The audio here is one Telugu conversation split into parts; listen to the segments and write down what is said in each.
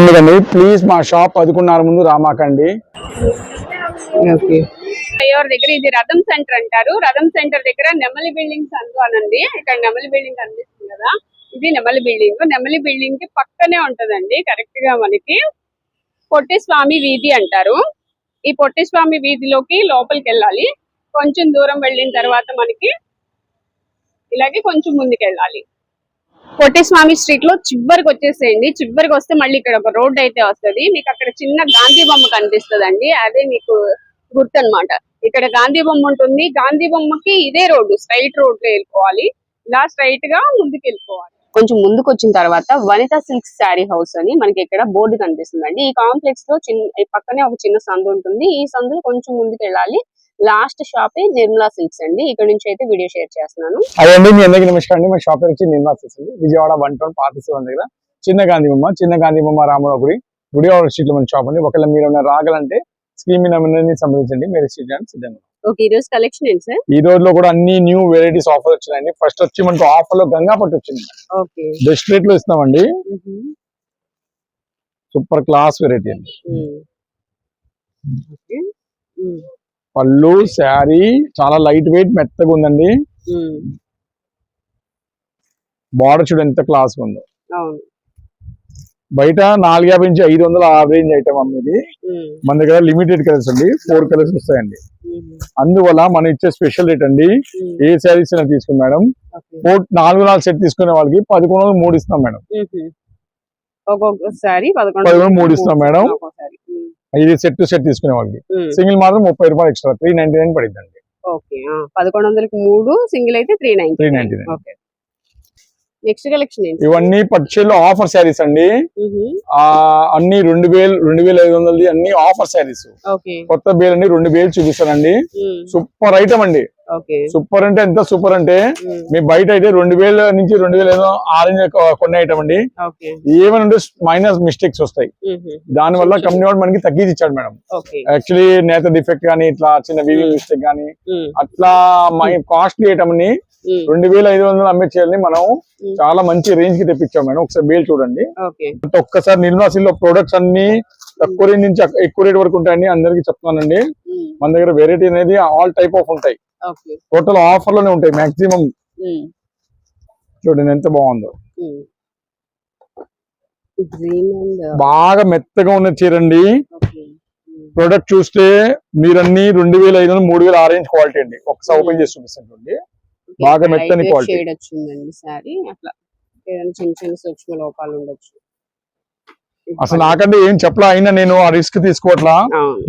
ఎందుకండి ప్లీజ్ మా షాప్ 11:30 ముందు రామాకండి. ఎవరి దగ్గర ఇది రథం సెంటర్ అంటారు. రథం సెంటర్ దగ్గర నెమలి బిల్డింగ్స్ అనండి. ఇక్కడ నెమలి బిల్డింగ్ కనిపిస్తుంది కదా, ఇది నెమలి బిల్డింగ్. నెమలి బిల్డింగ్ కి పక్కనే ఉంటదండి. కరెక్ట్ గా మనకి పొట్టిస్వామి వీధి అంటారు. ఈ పొట్టిస్వామి వీధిలోకి లోపలికి వెళ్ళాలి. కొంచెం దూరం వెళ్ళిన తర్వాత మనకి ఇలాగే కొంచెం ముందుకు వెళ్ళాలి. పొట్టిస్వామి స్ట్రీట్ లో చివరికి వచ్చేసేయండి. చివరికి వస్తే మళ్ళీ ఇక్కడ ఒక రోడ్ అయితే వస్తుంది. మీకు అక్కడ చిన్న గాంధీ బొమ్మ కనిపిస్తుంది. అదే మీకు గుర్తు అనమాట. ఇక్కడ గాంధీ బొమ్మ ఉంటుంది. గాంధీ బొమ్మకి ఇదే రోడ్డు, స్ట్రైట్ రోడ్ లో వెళ్ళిపోవాలి. ఇలా స్ట్రైట్ గా ముందుకు వెళ్ళిపోవాలి. కొంచెం ముందుకు వచ్చిన తర్వాత వనిత సిల్క్ శారీ హౌస్ అని మనకి ఇక్కడ బోర్డు కనిపిస్తుందండి. ఈ కాంప్లెక్స్ లో పక్కనే ఒక చిన్న సందు ఉంటుంది. ఈ సందులో కొంచెం ముందుకు వెళ్ళాలి. లాస్ట్ షాప్ నిర్మలా సిల్క్స్ అండి. ఇక్కడ నుంచి అయితే వీడియో షేర్ చేస్తున్నాను. అదండి, మీ అందరికీ నమస్కారం అండి. మా షాప్ వచ్చి నిర్మలా సిల్క్స్ అండి. విజయవాడ 1 టౌన్ పాత దగ్గర చిన్న గాంధీ బొమ్మ రామరావు గుడి స్ట్రీట్ లో మన షాప్ అండి. ఒకవేళ మీరు రాగలంటే స్క్రీన్ మీద సంబంధించండి. మీరు సిద్ధంగా. ఓకే, ఈ రోజు కలెక్షన్ ఏంటి సార్? ఈ రోజు లో కూడా అన్ని న్యూ వెరైటీస్ ఆఫర్ వచ్చినాయండి. ఫస్ట్ వచ్చి మనకు ఆఫర్ లో గంగా పట్టు వచ్చింది. ఓకే, బెస్ట్ రేట్ లో ఇస్తామండి. సూపర్ క్లాస్ వెరైటీ అండి. పళ్ళు శారీ చాలా లైట్ వెయిట్ మెత్తగా ఉందండి. బార్డర్ చూడు ఎంత క్లాస్ ఉందో. బయట 450 నుంచి 500 ఆవరేంజ్ ఐటమ్ అమ్మేది. మన దగ్గర లిమిటెడ్ కలర్స్ అండి, 4 కలర్స్ వస్తాయండి. అందువల్ల మనం ఇచ్చే స్పెషల్ రేట్ అండి. ఏ శారీస్ అయినా తీసుకుని మేడం 4 సెట్ తీసుకునే వాళ్ళకి 11,3 ఇస్తాం మేడం. ఒక్కొక్కసారి 11,3 ఇస్తాం మేడం. ఇది సెట్ టు సెట్ తీసుకునే వాళ్ళకి సింగిల్ మాత్రం 30 రూపాయలు ఎక్స్ట్రా 399 పడింది అండి. ఓకే, 1100కి 3 సింగిల్ అయితే 399. నెక్స్ట్ కలెక్షన్ ఇవన్నీ పట్టుచీరలో ఆఫర్ శారీస్ అండి. అన్ని 2,500 అన్ని ఆఫర్ శారీస్. కొత్త బేల్ అండి, 2 బేల్ చూపిస్తానండి. సూపర్ ఐటమ్ అండి. సూపర్ అంటే ఎంత సూపర్ అంటే మీ బయట అయితే 2,000 నుంచి 2,500 ఆరెంజ్ కొన్ని ఐటమ్ అండి. ఏమనంటే మైనస్ మిస్టేక్స్ వస్తాయి. దాని వల్ల కంపెనీ వాడు మనకి తగ్గించి ఇచ్చాడు మేడం. యాక్చువల్లీ నేత డిఫెక్ట్ గానీ ఇట్లా చిన్న వీవింగ్ మిస్టేక్ గానీ అట్లా కాస్ట్లీ ఐటమ్ ని 2,500 అమ్మే చీరని మనం చాలా మంచి రేంజ్ కి తెప్పించాం మేడం. ఒకసారి బేల్ చూడండి. ఒక్కసారి నిర్మలా సిల్క్ లో ప్రొడక్ట్స్ అన్ని తక్కువ రేంజ్ నుంచి ఎక్కువ రేట్ వరకు ఉంటాయండి. అందరికి చెప్తానండి. మన దగ్గర వెరైటీ అనేది ఆల్ టైప్ ఆఫ్ ఉంటాయి. టోటల్ ఆఫర్ లోనే ఉంటాయి మాక్సిమం. చూడండి ఎంత బాగుందో. బాగా మెత్తగా ఉన్న చీరండి. ప్రొడక్ట్ చూస్తే మీరన్నీ 2,500 3,000 ఆరెంజ్ క్వాలిటీ అండి. ఒకసారి ఓపెన్ చేసి చూపిస్తాను. బాగా మెత్తని క్వాలిటీ వచ్చిందండి. సారీ అట్లా చిన్న చిన్న సూక్ష్మ లోపాలు ఉండొచ్చు. అసలు నాకంటే ఏం చెప్పలా, అయినా నేను ఆ రిస్క్ తీసుకోవట్లా.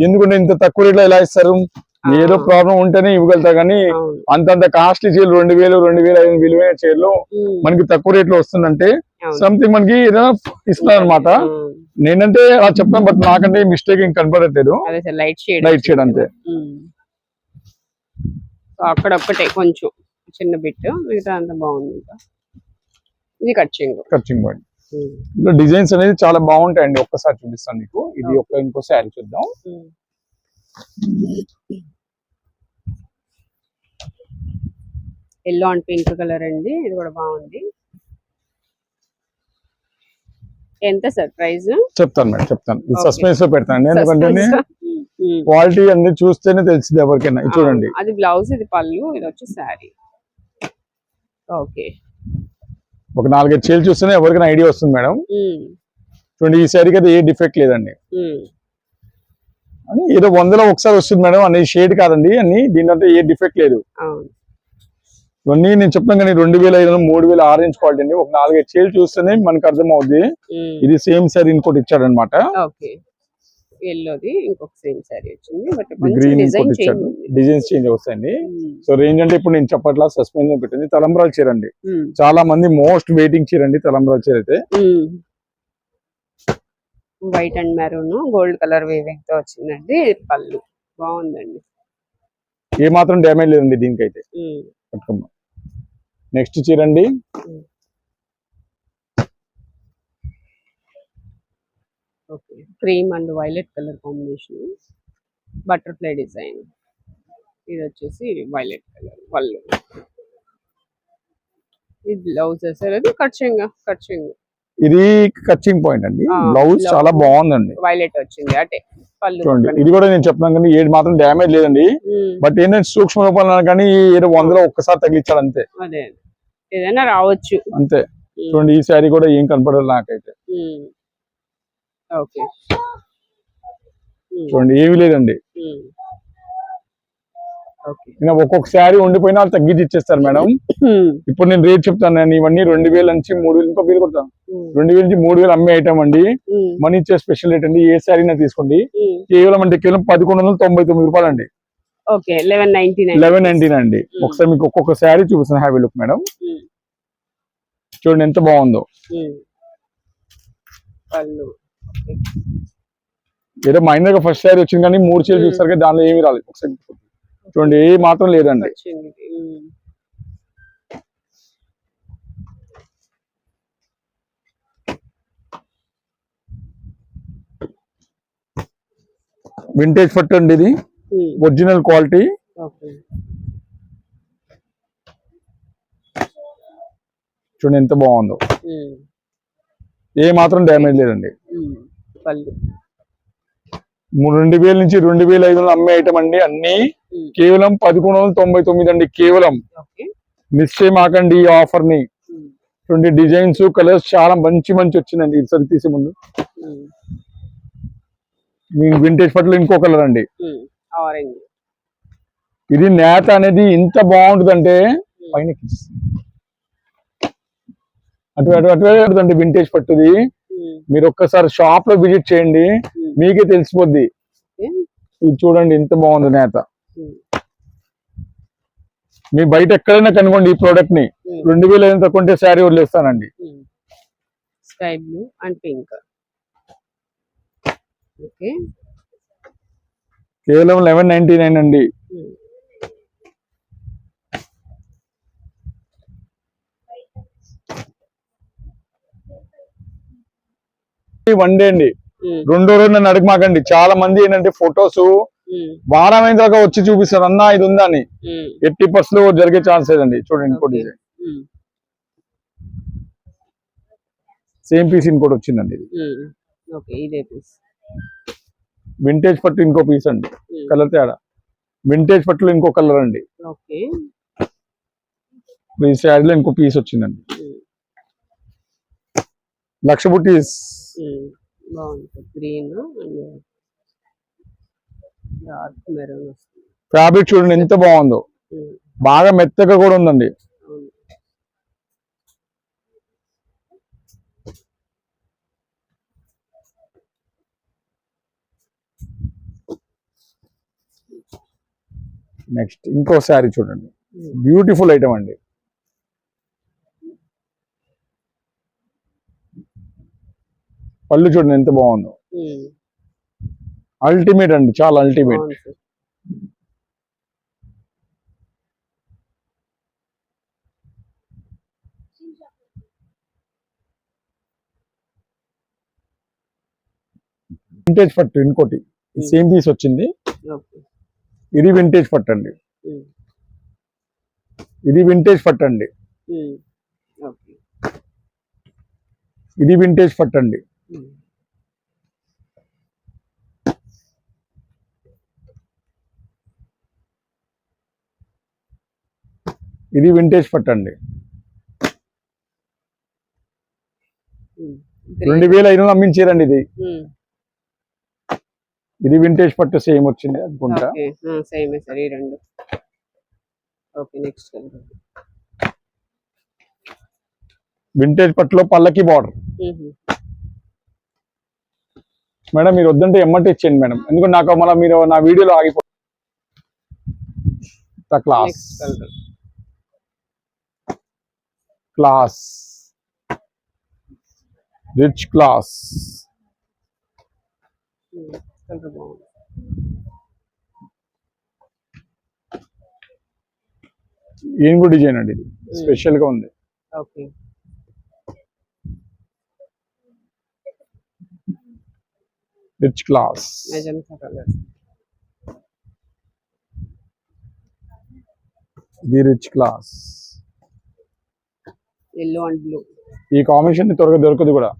ఎందుకంటే ఇంత తక్కువ రేట్లో ఎలా ఇస్తారు? ఏదో ప్రాబ్లం ఉంటేనే ఇవ్వగలుగుతా కానీ అంతంత కాస్ట్లీ చీరలు 2,000 2,500 విలువైన చీరలు మనకి తక్కువ రేట్ లో వస్తుందంటే సంథింగ్ మనకి ఏదైనా ఇస్తున్నారు అనమాట. నేనంటే అలా చెప్తాను, బట్ నాకంటే మిస్టేక్ ఏం కనపడట్లేదు. లైట్ షేడ్ అంతే. అక్కడ ఒక్కటే కొంచెం చిన్న బిట్, మిగతా అంతా బాగుంది. ఇది కట్చింగ్ బాడీ. డిజైన్స్ అనేది చాలా బాగుంటాయండి. ఒక్కసారి చూపిస్తాను మీకు. ఇది ఇంకో శారీ చూద్దాం. ఎల్లో అండ్ పింక్ కలర్ అండి. ఇది కూడా బాగుంది. ఎంత సార్ ప్రైస్? చెప్తాను మేడం, చెప్తాను. ఇది సస్పెన్స్ లో పెడతాను ఎందుకంటే క్వాలిటీ అన్ని చూస్తేనే తెలిసింది ఎవరికైనా. చూడండి, అది బ్లౌజ్, ఇది పళ్ళు, ఇది వచ్చి శారీ. ఓకే, ఒక 4-5 చీరలు చూస్తేనే ఎవరికైనా ఐడియా వస్తుంది మేడం. చూడండి, ఈ శారీకి అయితే ఏ డిఫెక్ట్ లేదండి. అని ఏదో 100లో ఒకసారి వస్తుంది మేడం. అనేది షేడ్ కాదండి. అన్ని దీంట్లో ఏ డిఫెక్ట్ లేదు. ఇవన్నీ నేను చెప్తాను కానీ 2,500 3,000 ఆరెంజ్ క్వాలిటీ అండి. ఒక 4-5 చీరలు చూస్తేనే మనకు అర్థం అవుద్ది. ఇది సేమ్ శారీ ఇంకోటి ఇచ్చాడు అనమాట. ఇంకొక సేమ్ శారీ వచ్చింది. గ్రీన్ ఇంకోటి ఇచ్చాడు. డిజైన్స్ చేంజ్ వస్తాయండి. సో రేంజ్ అంటే ఇప్పుడు నేను చెప్పట్లా, సస్పెన్స్ లో పెట్టింది. తలంబ్రాల చీర అండి. చాలా మంది మోస్ట్ వెయిటింగ్ చీర అండి తలంబ్రాల చీర అయితే. White and maroon gold colour weaving తో వచ్చిందండి. పళ్ళు బాగుందండి. ఏ మాత్రం డ్యామేజ్ లేదండి దీనికైతే. నెక్స్ట్ చీర అండి. Cream and violet colour combination, butterfly design. ఇది వచ్చేసి వైలెట్ కలర్ పళ్ళు. ఇది బ్లౌజ్. అది కట్చింగ్ ఇది కచ్చింగ్ పాయింట్ అండి. ఆ, బ్లౌజ్ blouse. చాలా బాగుందండి. వైలెట్ వచ్చింది అంటే పళ్ళు చూడండి పక్కన. ఇది కూడా నేను చెప్తున్నాను కానీ ఏది మాత్రం డ్యామేజ్ లేదండి. ఉమ్, బట్ ఏంటంటే సూక్ష్మ రూపంలో కానీ ఏదో 100లో ఒక్కసారి తగిలిచ్చాడు అంతే. అదే ఏదైనా రావచ్చు. అంతే. ఉమ్, చూడండి ఈ శారీ కూడా ఏం కనపడదు నాకైతే. ఉమ్, ఓకే. ఉమ్, చూడండి ఏమీ లేదండి. ఉమ్, ఓకే. ఇంకా ఒక్కొక్క శారీ ఉండిపోయినా వాళ్ళు తగ్గించి ఇచ్చేస్తారు మేడం. ఉమ్, ఇప్పుడు నేను రేట్ చెప్తాను. నేను ఇవన్నీ 2000 నుంచి 3000 ఇంకో బిల్ కొడతాను. ఉమ్, 2000 నుంచి 3000 అమ్మే ఐటమ్ అండి. ఉమ్, మనీ ఇచ్చే స్పెషల్ రేట్ అండి. ఏ శారీ నా తీసుకోండి ఉమ్, కేవలం అంటే కేవలం 1199 రూపాయలు అండి. ఓకే. 1199. 1199 అండి. ఒకసారి మీకు ఒక్కొక్క శారీ చూపిస్తాను. హ్యావీ లుక్ మేడం. ఉమ్, చూడండి ఎంత బాగుందో. ఉమ్, పళ్ళు. ఓకే. ఏదో మైనర్ గా ఫస్ట్ శారీ వచ్చింది కానీ 3 చీరలు చూస్తారు కానీ దానిలో ఏమీ రాలేదు. ఒకసారి చూడండి ఏ మాత్రం లేదండి. వచ్చింది. ఉమ్, వింటేజ్ పట్టు అండి ఇది. ఉమ్, ఒరిజినల్ క్వాలిటీ. ఓకే. చూడండి ఎంత బాగుందో. ఉమ్, ఏ మాత్రం డ్యామేజ్ లేదండి. ఉమ్, పళ్ళు. 2000 నుంచి 2500 అమ్మే ఐటమ్ అండి. అన్ని ఉమ్, కేవలం 1199 అండి. కేవలం ఓకే. మిస్ చేయమాకండి ఈ ఆఫర్ ని. ఉమ్, చూడండి డిజైన్స్ కలర్స్ చాలా మంచి మంచి వచ్చిందండి. ఇది సరి తీసే ముందు ఉమ్, మీ వింటేజ్ పట్టులో ఇంకో కలర్ అండి. ఉమ్, ఆరెంజ్. ఇది నేత అనేది ఇంత బాగుంటుందంటే పైన అటు అటు అటు అంటే వింటేజ్ పట్టుది. ఉమ్, మీరు ఒక్కసారి షాప్ లో విజిట్ చేయండి ఉమ్, మీకే తెలిసిపోద్ది. ఓకే. ఇది చూడండి ఎంత బాగుంది నేత. ఉమ్, మీ బయట ఎక్కడైనా కనుకోండి ఈ ప్రోడక్ట్ ని. ఉమ్, 2000 తక్కువ ఉంటే శారీ వదిలేస్తానండి. Um. Sky blue and pink. Okay. కేవలం 1199 అండి. ఉమ్, వన్ డే అండి. ఉమ్, రెండో రోజు నన్ను అడగమాకండి. చాలా మంది ఏంటంటే ఫొటోస్ ఉమ్, వారమైన దాకా వచ్చి చూపిస్తారు అన్నా ఇది ఉందా అని. ఉమ్, 80% జరిగే ఛాన్స్ లేదండి. చూడండి ఇంకోటి ఓకే. డిజైన్ ఉమ్, సేమ్ పీస్ ఇంకోటి వచ్చిందండి. ఇది ఉమ్, ఓకే. ఇదే పీస్. వింటేజ్ పట్టు ఇంకో పీస్ అండి. ఉమ్, కలర్ తేడా. వింటేజ్ పట్టులో ఇంకో కలర్ అండి. ఓకే. ఈ శారీలో ఇంకో పీస్ వచ్చిందండి. ఉమ్, లక్ష బుట్టీస్. ఉమ్, బాగుంది. గ్రీన్ అండ్ డార్క్ మెరూన్ వస్తుంది. ఫ్యాబ్రిక్ చూడండి ఎంత బాగుందో. ఉమ్, బాగా మెత్తగా కూడా ఉందండి. అవును. నెక్స్ట్ ఇంకో శారీ చూడండి. ఉమ్, బ్యూటిఫుల్ ఐటమ్ అండి. పళ్ళు చూడండి ఎంత బాగుందో. ఉమ్, అల్టిమేట్ అండి. చాలా అల్టిమేట్. బాగుంది సార్. వింటేజ్ పట్టు ఇంకోటి సేమ్ పీస్ వచ్చింది. ఓకే. ఇది వింటేజ్ పట్టు అండి. ఉమ్, ఇది వింటేజ్ పట్టు అండి. ఉమ్, ఓకే. ఇది వింటేజ్ పట్టు అండి. ఉమ్, ఇది వింటేజ్ పట్టు అండి. ఉమ్, 2500 అమ్మించారండి ఇది. ఉమ్, ఇది వింటేజ్ పట్టు సేమ్ వచ్చింది అనుకుంటా. ఓకే. సేమ్ సార్ ఈ రెండు. ఓకే. Next colour. వింటేజ్ పట్టులో పల్లకి బార్డర్. మేడం మీరు వద్దంటే ఎమ్మటి ఇచ్చేయండి మేడం. ఎందుకంటే నాకు మళ్ళీ మీరు నా వీడియోలో ఆగిపో class next colour. Class rich class. Colour బాగుంది. ఏం కూడా డిజైన్ అండి. ఇది స్పెషల్ గా ఉంది. Okay. Rich class. Magenta colour. The rich class. yellow and blue. ఈ కాంబినేషన్ త్వరగా దొరకదు కూడా.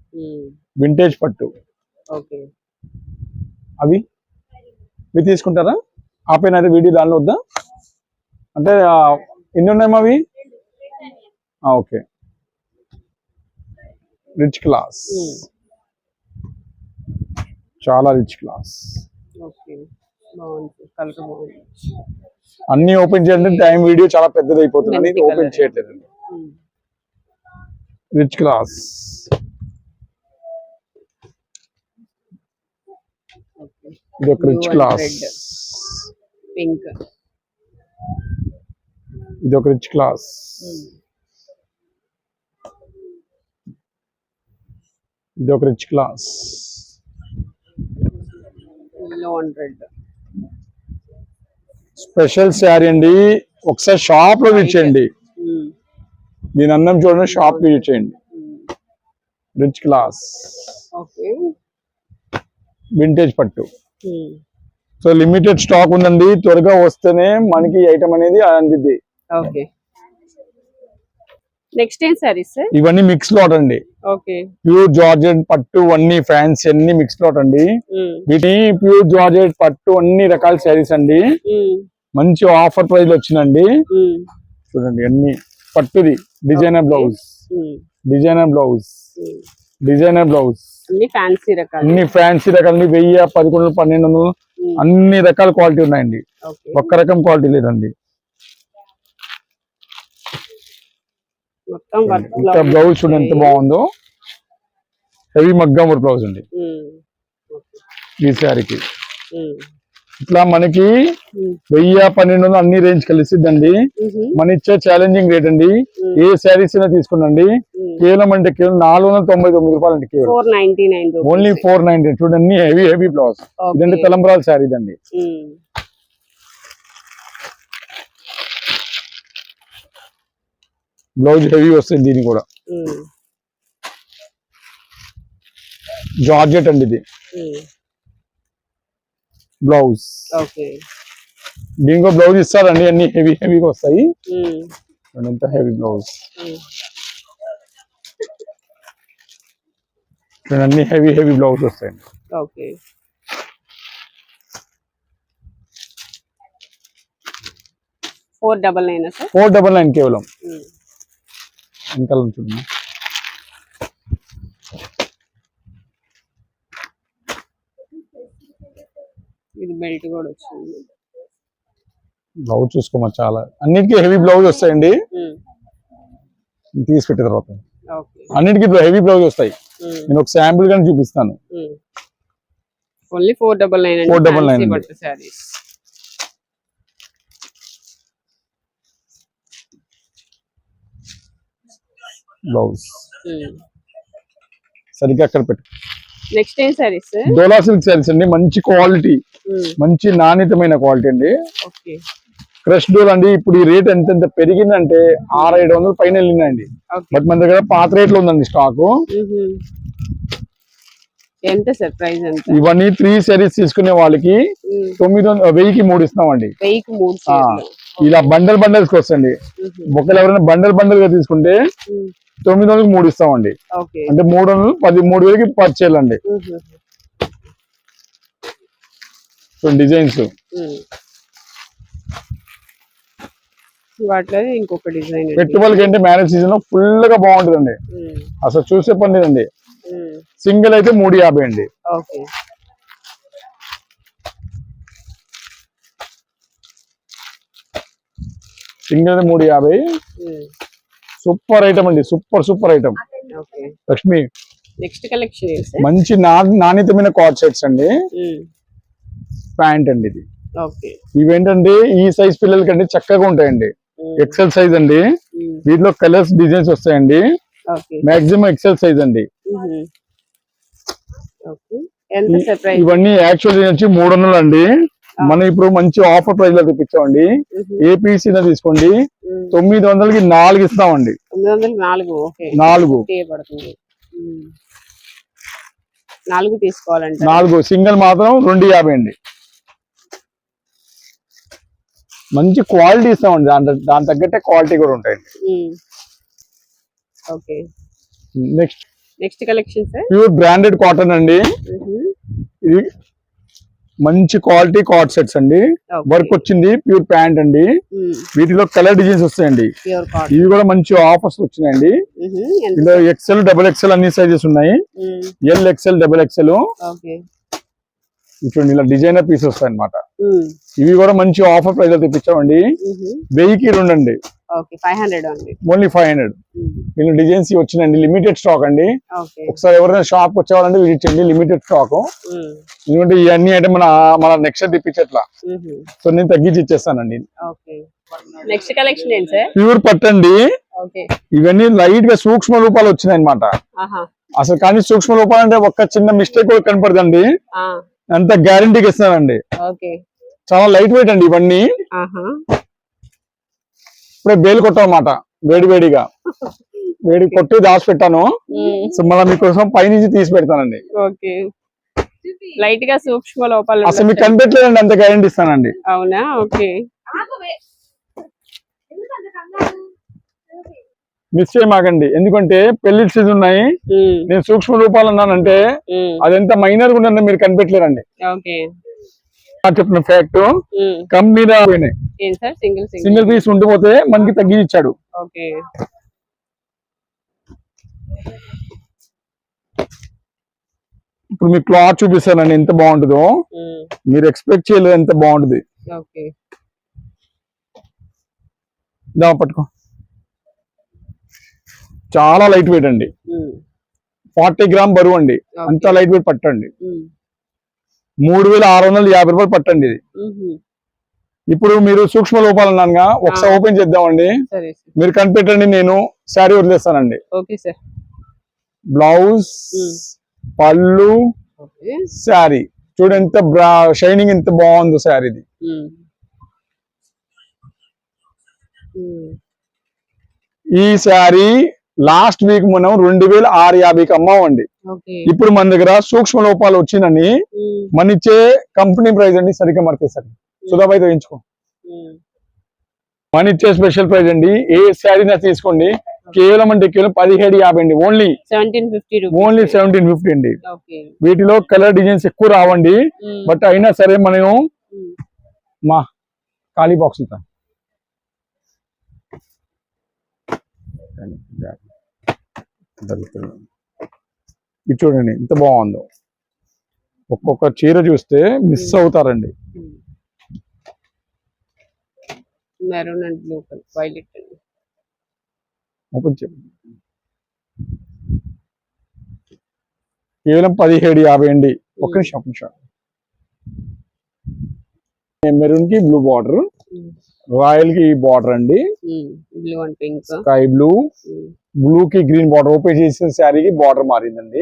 వింటేజ్ పట్టు ఓకే. అవి మీరు తీసుకుంటారా? ఆపైన అయితే వీడియో దానిలో వద్దా అంటే ఎన్ని ఉన్నాయమ్మా అవి? ఓకే. రిచ్ క్లాస్, చాలా రిచ్ క్లాస్. అన్ని ఓపెన్ చేయండి, టైం వీడియో చాలా పెద్దది అయిపోతుంది, ఓపెన్ చేయట్లేదు. రిచ్ క్లాస్, ఇది ఒక రిచ్ క్లాస్. పింక్, ఇది ఒక రిచ్ క్లాస్. ఇది ఒక రిచ్ క్లాస్. స్పెషల్ శారీ అండి, ఒకసారి షాప్ లో ఇచ్చేయండి. దీని అందం చూడండి, షాప్ లో ఇచ్చేయండి. రిచ్ క్లాస్, వింటేజ్ పట్టు. సో లిమిటెడ్ స్టాక్ ఉందండి, త్వరగా వస్తేనే మనకి ఐటమ్ అనేది అందిద్ది. ఓకే. నెక్స్ట్ ఏం సారీస్? ఇవన్నీ మిక్స్ లాట్ అండి. ఓకే. ప్యూర్ జార్జెట్ పట్టు అన్ని ఫ్యాన్సీ అన్ని మిక్స్ లాట్ అండి. వీటి ప్యూర్ జార్జెట్ పట్టు అన్ని రకాల శారీస్ అండి. మంచి ఆఫర్ ప్రైస్ లో వచ్చిందండి. చూడండి అన్ని పట్టుది, designer blouse, designer blouse, designer blouse, అన్ని ఫ్యాన్సీ రకాలు 1000, 1100, 1200 అన్ని రకాల క్వాలిటీ ఉన్నాయండి. ఒక్క రకం క్వాలిటీ లేదండి. ఇంకా బ్లౌజ్ చూడండి ఎంత బాగుందో, హెవీ మగ్గం వర్క్ బ్లౌజ్ అండి ఈ శారీకి. ఇట్లా మనకి 1000, 1200 అన్ని రేంజ్ కలిసిద్దండి. మన ఇచ్చే ఛాలెంజింగ్ రేట్ అండి. ఏ శారీస్ అయినా తీసుకున్నాండి, కేవలం అంటే కేవలం 499 రూపాయలు అండి. కేవలం ఓన్లీ 490. చూడండి హెవీ హెవీ బ్లౌజ్. ఇదండి తలంబ్రాల శారీ ఇదండి. బ్లౌజ్ హెవీ వస్తుంది దీనికి కూడా. జార్జెట్ అండి ఇది బ్లౌజ్. దీనికో బ్లౌజ్ ఇస్తారండి, అన్ని హెవీ హెవీగా వస్తాయి. ఎంత హెవీ బ్లౌజ్, అన్ని హెవీ హెవీ బ్లౌజ్ వస్తాయండి. 499 కేవలం. ఇంకా చూడండి ఇది బెల్ట్ కూడా వచ్చింది. బ్లౌజ్ చూసుకోమా, చాలా అన్నిటికీ హెవీ బ్లౌజ్ వస్తాయండి. తీసి పెట్టిన తర్వాత అన్నిటికీ హెవీ బ్లౌజ్ వస్తాయి. నేను ఒక శాంపుల్ గాని చూపిస్తాను. Only 499 blouse. సరిగ్గా అక్కడ పెట్టు. నెక్స్ట్ ఏం సారీస్? డోలా సిల్క్ సారీస్ అండి, మంచి క్వాలిటీ, మంచి నాణ్యతమైన క్వాలిటీ అండి. క్రష్ డోల్ అండి. ఇప్పుడు ఈ రేట్ ఎంత పెరిగిందంటే 600-700 పైన వెళ్ళిందండి. బట్ మన దగ్గర పాత రేట్ లో ఉందండి స్టాక్. ఎంత సార్ ప్రైస్? ఇవన్నీ 3 సారీస్ తీసుకునే వాళ్ళకి 1000కి 3 ఇస్తామండి. ఇలా బండల్ బండల్స్ వస్తుంది. ఒకవేళ ఎవరైనా బండల్ బండల్ గా తీసుకుంటే 900కి 3 ఇస్తామండి. అంటే 3000కి 10 చేయాలండి. డిజైన్స్ వాటిలో ఇంకొక డిజైన్ పెట్టుబడికి అంటే మ్యారేజ్ సీజన్ లో ఫుల్ గా బాగుంటుందండి. అసలు చూసే పని లేదండి. సింగిల్ అయితే 350 అండి. సింగిల్ 350. సూపర్ ఐటమ్ అండి, super item. Lakshmi next collection మంచి నాణ్యతమైన కార్డ్ సెట్స్ అండి. ప్యాంట్ అండి ఇది. ఇవేంటంటే ఈ సైజ్ పిల్లలకి అండి చక్కగా ఉంటాయండి. ఎక్సెల్ సైజ్ అండి. వీటిలో కలర్స్ డిజైన్స్ వస్తాయండి. మాక్సిమం ఎక్సెల్ సైజ్ అండి. ఇవన్నీ యాక్చువల్ వచ్చి 300 అండి. మనం ఇప్పుడు మంచి ఆఫర్ ప్రైస్ లో తెప్పించామండి. ఏ పీస్ తీసుకోండి 900కి 4 ఇస్తామండి. 4 తీసుకోవాలంటే 4 సింగిల్ మాత్రం 250 అండి. మంచి క్వాలిటీ ఇస్తామండి. దాని తగ్గట్టే క్వాలిటీ కూడా ఉంటాయండి. Next next collection sir. Pure branded cotton అండి. ఇది మంచి క్వాలిటీ కార్డ్ సెట్స్ అండి. వర్క్ వచ్చింది, ప్యూర్ ప్యాంట్ అండి. వీటిలో కలర్ డిజైన్స్ వస్తాయండి. ఇవి కూడా మంచి ఆఫర్స్ వచ్చినాయండి. ఇందులో ఎక్సెల్, డబుల్ ఎక్సెల్ అన్ని సైజెస్ ఉన్నాయి. L XL, double XL. చూడండి ఇలా డిజైనర్ పీస్ వస్తాయి అనమాట. ఇవి కూడా మంచి ఆఫర్ ప్రైస్ లో తెప్పించామండి. 1000కి 2 అండి. ఓన్లీ 500. దీని డిజైన్స్ వచ్చినాయండి. లిమిటెడ్ స్టాక్ అండి. ఒకసారి ఎవరైనా షాప్ వచ్చేవాళ్ళంటే విజిట్ చేయండి. Limited stock. ఎందుకంటే ఇవన్నీ అంటే మన నెక్స్ట్ తెప్పించట్లా. సో నేను తగ్గించి ఇచ్చేస్తానండి. నెక్స్ట్ కలెక్షన్ ఏంటి సార్? ప్యూర్ పట్టండి. ఇవన్నీ లైట్ గా సూక్ష్మ రూపాలు వచ్చినాయి అనమాట. అసలు కానీ సూక్ష్మ రూపాలు అంటే ఒక్క చిన్న మిస్టేక్ కూడా కనపడదండి. అంత గ్యారంటీకి ఇస్తానండి. చాలా లైట్ వెయిట్ అండి ఇవన్నీ. ఇప్పుడే బేలు కొట్టాలన్నమాట, వేడిగా వేడి కొట్టి దాచి పెట్టాను. సో మళ్ళీ మీకోసం పైనుంచి తీసి పెడతానండి. లైట్ గా సూక్ష్మ లోపాలు అసలు మీకు కనిపెట్టలేదండి, అంత గ్యారంటీ ఇస్తానండి. అవునా? ఓకే. మిస్ చేయమాకండి, ఎందుకంటే పెళ్లి సీజన్ ఉన్నాయి. నేను సూక్ష్మ రూపాలు అన్నానంటే అదెంత మైనర్ గా ఉందంటే మీరు కనిపెట్టలేరండి. చెప్పిన ఫ్యాక్ట్ కంపెనీ సింగిల్ పీస్ ఉండిపోతే మనకి తగ్గి ఇచ్చాడు. ఇప్పుడు మీకు క్లాత్ చూపిస్తానండి ఎంత బాగుంటుందో. మీరు ఎక్స్పెక్ట్ చేయలేదు ఎంత బాగుంటుంది. పట్టుకో. చాలా లైట్ వెయిట్ అండి. 40 గ్రామ్ బరువు అండి. అంత లైట్ వెయిట్ పట్టండి. 3650 రూపాయలు పట్టండి ఇది. ఇప్పుడు మీరు సూక్ష్మ లోపాలు అన్నానుగా, ఒకసారి ఓపెన్ చేద్దామండి. మీరు కనిపెట్టండి, నేను శారీ వదిలేస్తానండి. బ్లౌజ్, పళ్ళు, శారీ చూడు ఎంత షైనింగ్ ఎంత బాగుందో శారీది. ఈ శారీ లాస్ట్ వీక్ మనం 2650కి అమ్మామండి. ఇప్పుడు మన దగ్గర సూక్ష్మ లోపాలు వచ్చిందని మన ఇచ్చే కంపెనీ ప్రైస్ అండి. సరిగ్గా మర్చేసండి, సుధాబాయితో వేయించుకో. మన ఇచ్చే స్పెషల్ ప్రైస్ అండి. ఏ శారీ నా తీసుకోండి, కేవలం అంటే కేవలం 1750 అండి. ఓన్లీ 1750 అండి. వీటిలో కలర్ డిజైన్స్ ఎక్కువ రావండి. బట్ అయినా సరే మనం మా ఖాళీ బాక్స్ ఇస్తాం. ఇది చూడండి ఎంత బాగుందో. ఒక్కొక్క చీర చూస్తే మిస్ అవుతారండి. ఓపెన్ చేయండి. కేవలం 1750 అండి. ఒక్క నిమిషం. మెరూన్ కి బ్లూ బార్డర్, రాయల్ కి బార్డర్ అండి. Blue and pink, sky blue, blue కి గ్రీన్ బార్డర్. ఓపెన్ చేసిన శారీకి బార్డర్ మారిందండి.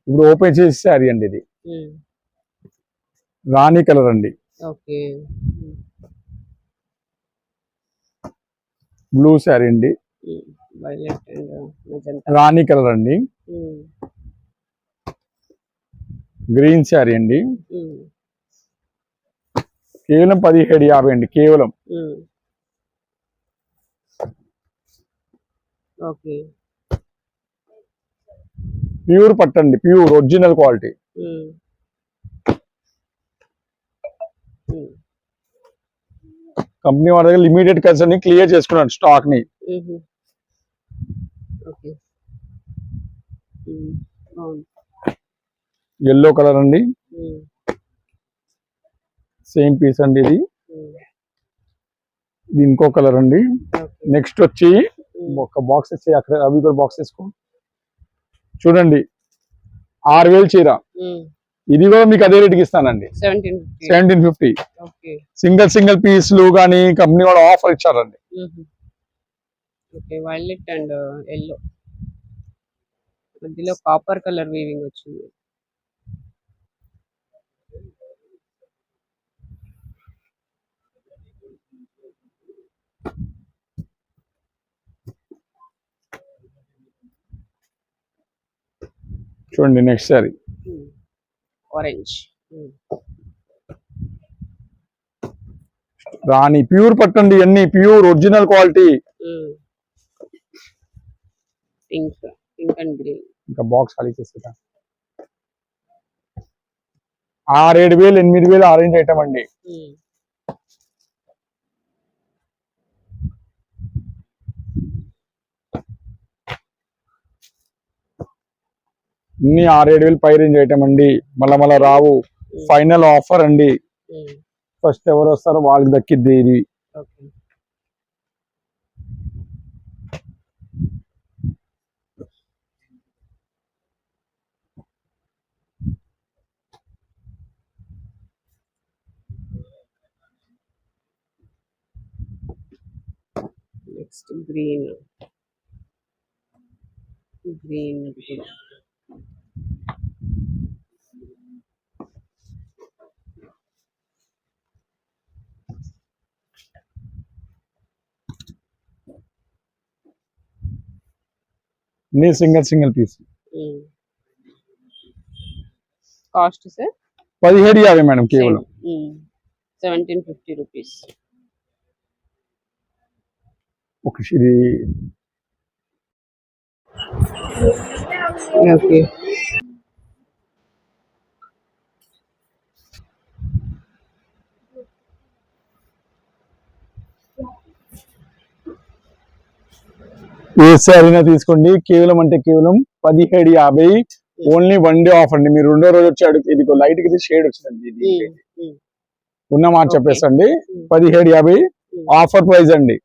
ఇప్పుడు ఓపెన్ చేసే శారీ అండి. ఇది రాణి కలర్ అండి. బ్లూ శారీ అండి. రాణి కలర్ అండి. గ్రీన్ శారీ అండి. కేవలం 1750 అండి. కేవలం ప్యూర్ పట్టండి, ప్యూర్ ఒరిజినల్ క్వాలిటీ. కంపెనీ వాళ్ళ దగ్గర లిమిటెడ్ కల్చర్ ని క్లియర్ చేసుకున్నాడు స్టాక్ ని. ఎల్లో కలర్ అండి. సేమ్ పీస్ అండి. ఇది ఇంకో కలర్ అండి. నెక్స్ట్ వచ్చి ఒక బాక్స్ ఇచ్చి అక్కడ అవి కూడా బాక్స్ తీసుకో. చూడండి 6000 చీర. ఇది కూడా మీకు అదే రేటుకి ఇస్తానండి. 1750. సింగిల్ పీస్లు కానీ కంపెనీ వాళ్ళు ఆఫర్ ఇచ్చారండి. వైలెట్ అండ్ ఎల్లో మధ్యలో కాపర్ కలర్ వీవింగ్ వచ్చింది. చూడండి నెక్స్ట్ సారీ ఆరెంజ్. రాణి ప్యూర్ పట్టండి, అన్ని pure original quality. Pink pink and green. ఇంకా బాక్స్ ఖాళీ చేసేదా 6,000 8,000 ఆరెంజ్ ఐటమ్ అండి. ఇన్ని 6,000 పై రేంజ్ ఐటమ్ అండి. మళ్ళా రావు. ఫైనల్ ఆఫర్ అండి. ఫస్ట్ ఎవరు వస్తారో వాళ్ళకి దక్కిద్ది ఇది. నెక్స్ట్ గ్రీన్ కూడా నీ single piece cost sir 1750 madam కేవలం. 1750 రూపీస్. ఇది ఓకే. ఏ శారీనా తీసుకోండి, కేవలం అంటే కేవలం 1750. ఓన్లీ 1 డే ఆఫ్ అండి. మీరు రెండో రోజు వచ్చి అడుగు, ఇది లైట్ కి షేడ్ వచ్చిందండి. ఇది ఉన్న మాట చెప్పేసండి. 1750 ఆఫర్ ప్రైస్ అండి.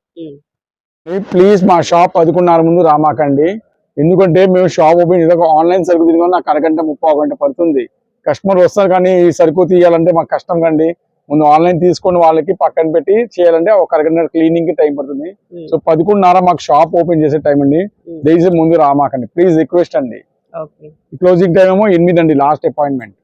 ప్లీజ్ మా షాప్ 11:30 ముందు రామాకండి. ఎందుకంటే మేము షాప్ ఓపెన్ చేసాక ఆన్లైన్ సరుకు తినగా నాకు అరగంట 30 గంట పడుతుంది. కస్టమర్ వస్తారు కానీ ఈ సరుకు తీయాలంటే మాకు కష్టం కండి. ముందు ఆన్లైన్ తీసుకొని వాళ్ళకి పక్కన పెట్టి చేయాలంటే ఒక అరగంట క్లీనింగ్ కి టైం పడుతుంది. సో 11:30 మాకు షాప్ ఓపెన్ చేసే టైం అండి. దయచేసి ముందు రామాకండి ప్లీజ్, రిక్వెస్ట్ అండి. క్లోజింగ్ టైం ఏమో 8 అండి లాస్ట్ అపాయింట్మెంట్.